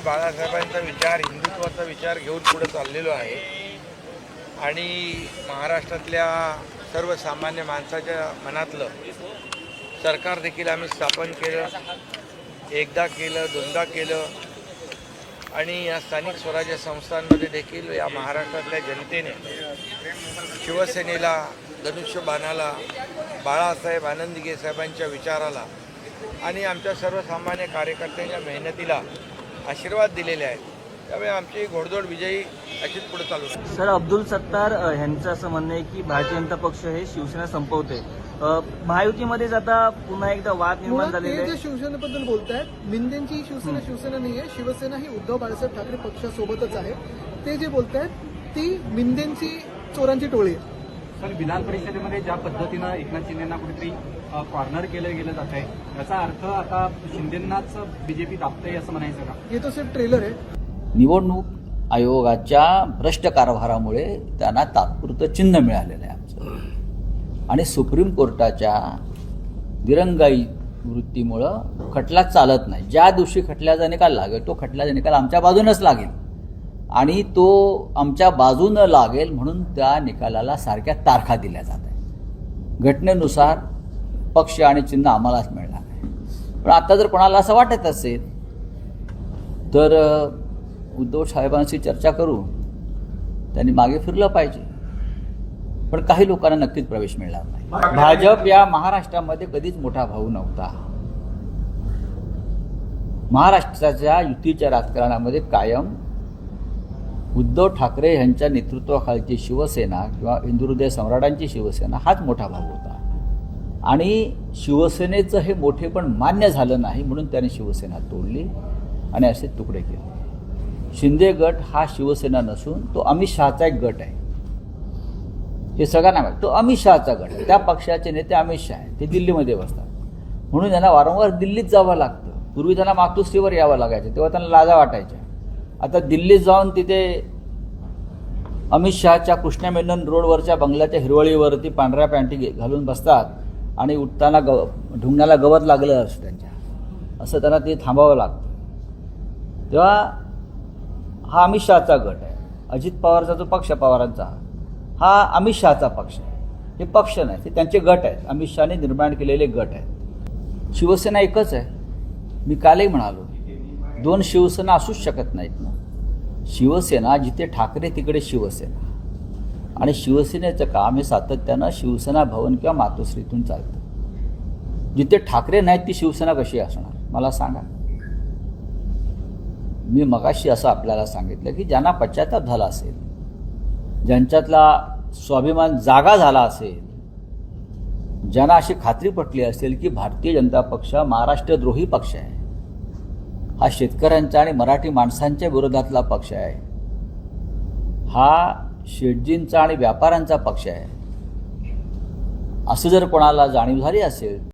बाळासाहेबांचा विचार, हिंदुत्वाचा विचार घेऊन पुढे चाललेलो आहे आणि महाराष्ट्रातल्या सर्वसामान्य माणसाच्या मनातलं सरकार देखील आम्ही स्थापन केलं, एकदा केलं, दोनदा केलं आणि या स्थानिक स्वराज्य संस्थांमध्ये देखील या महाराष्ट्रातल्या जनतेने शिवसेनेला, धनुष्यबाणाला, बाळासाहेब आनंदगे साहेबांच्या विचाराला आणि आमच्या सर्वसामान्य कार्यकर्त्यांच्या मेहनतीला आशीर्वाद दिलेले आहेत. त्यामुळे आमची घोडदौड विजयी अशीच पुढे चालू आहे. सर, अब्दुल सत्तार यांचं असं म्हणणं आहे की भारतीय जनता पक्ष हे शिवसेना संपवते. महायुतीमध्येच आता पुन्हा एकदा वाद निर्माण झालेले आहे. शिवसेनेबद्दल बोलतायत, मिंदेंची शिवसेना नाही आहे, शिवसेना ही उद्धव बाळासाहेब ठाकरे पक्षासोबतच आहे. ते जे बोलतायत ती मिंदेंची चोरांची टोळी आहे. सर, विधान परिषदेमध्ये ज्या पद्धतीनं एकनाथ शिंदेंना कुठेतरी कॉर्नर केलं गेलं जात आहे, याचा अर्थ आता शिंदेंनाच बीजेपी दाबतंय असं म्हणायचं का? हे तो सिर्फ ट्रेलर आहे. निवडणूक आयोगाच्या भ्रष्ट कारभारामुळे त्यांना तात्पुरतं चिन्ह मिळालेलं आहे आमचं, आणि सुप्रीम कोर्टाच्या दिरंगाई वृत्तीमुळं खटला चालत नाही. ज्या दिवशी खटल्याचा निकाल लागेल तो खटल्याचा निकाल आमच्या बाजूनच लागेल आणि तो आमच्या बाजूनं लागेल म्हणून त्या निकालाला सारख्या तारखा दिल्या जात आहेत. घटनेनुसार पक्ष आणि चिन्ह आम्हालाच मिळणार आहे. पण आता जर कोणाला असं वाटत असेल तर उद्धव साहेबांशी चर्चा करू, त्यांनी मागे फिरलं पाहिजे. पण काही लोकांना नक्कीच प्रवेश मिळणार नाही. भाजप या महाराष्ट्रामध्ये कधीच मोठा भाऊ नव्हता. महाराष्ट्राच्या युतीच्या राजकारणामध्ये कायम उद्धव ठाकरे यांच्या नेतृत्वाखालची शिवसेना किंवा हिंदुहृदय सम्राटांची शिवसेना हाच मोठा भाऊ होता. आणि शिवसेनेचं हे मोठेपण मान्य झालं नाही म्हणून त्याने शिवसेना तोडली आणि असे तुकडे केले. शिंदे गट हा शिवसेना नसून तो अमित शहाचा एक गट आहे. हे सगळ्यांना माहिती, तो अमित शहाचा गट आहे. त्या पक्षाचे नेते अमित शहा आहेत, ते दिल्लीमध्ये बसतात म्हणून त्यांना वारंवार दिल्लीत जावं लागतं. पूर्वी त्यांना मातोश्रीवर यावं लागायचं, तेव्हा त्यांना लाजा वाटायच्या. आता दिल्लीत जाऊन तिथे अमित शहाच्या कृष्णा मेनन रोडवरच्या बंगल्याच्या हिरवळीवरती पांढऱ्या पॅन्टी घालून बसतात आणि उठताना ढुंगणाला गवत लागलं असतं त्यांच्या, असं त्यांना ते थांबावं लागतं. तेव्हा हा अमित शहाचा गट आहे. अजित पवारचा जो पक्ष पवारांचा हा अमित शहाचा पक्ष आहे. हे पक्ष नाही, ते त्यांचे गट आहेत, अमित शहाने निर्माण केलेले गट आहेत. शिवसेना एकच आहे. मी कालही म्हणालो, दोन शिवसेना असूच शकत नाहीत ना. शिवसेना जिथे ठाकरे तिकडे शिवसेना, आणि शिवसेनेचं काम हे सातत्यानं शिवसेना भवन किंवा मातोश्रीतून चालतं. जिथे ठाकरे नाहीत ती शिवसेना कशी असणार मला सांगा. मी मगाशी असं आपल्याला सांगितलं की ज्यांना पश्चाताप झाला असेल, ज्यांच्यातला स्वाभिमान जागा झाला असेल, ज्यांना अशी खात्री पटली असेल की भारतीय जनता पक्ष महाराष्ट्रद्रोही पक्ष आहे, हा शेतकऱ्यांचा आणि मराठी माणसांच्या विरोधातला पक्ष आहे, हा शेटजींचा आणि व्यापाऱ्यांचा पक्ष आहे, असं जर कोणाला जाणीव झाली असेल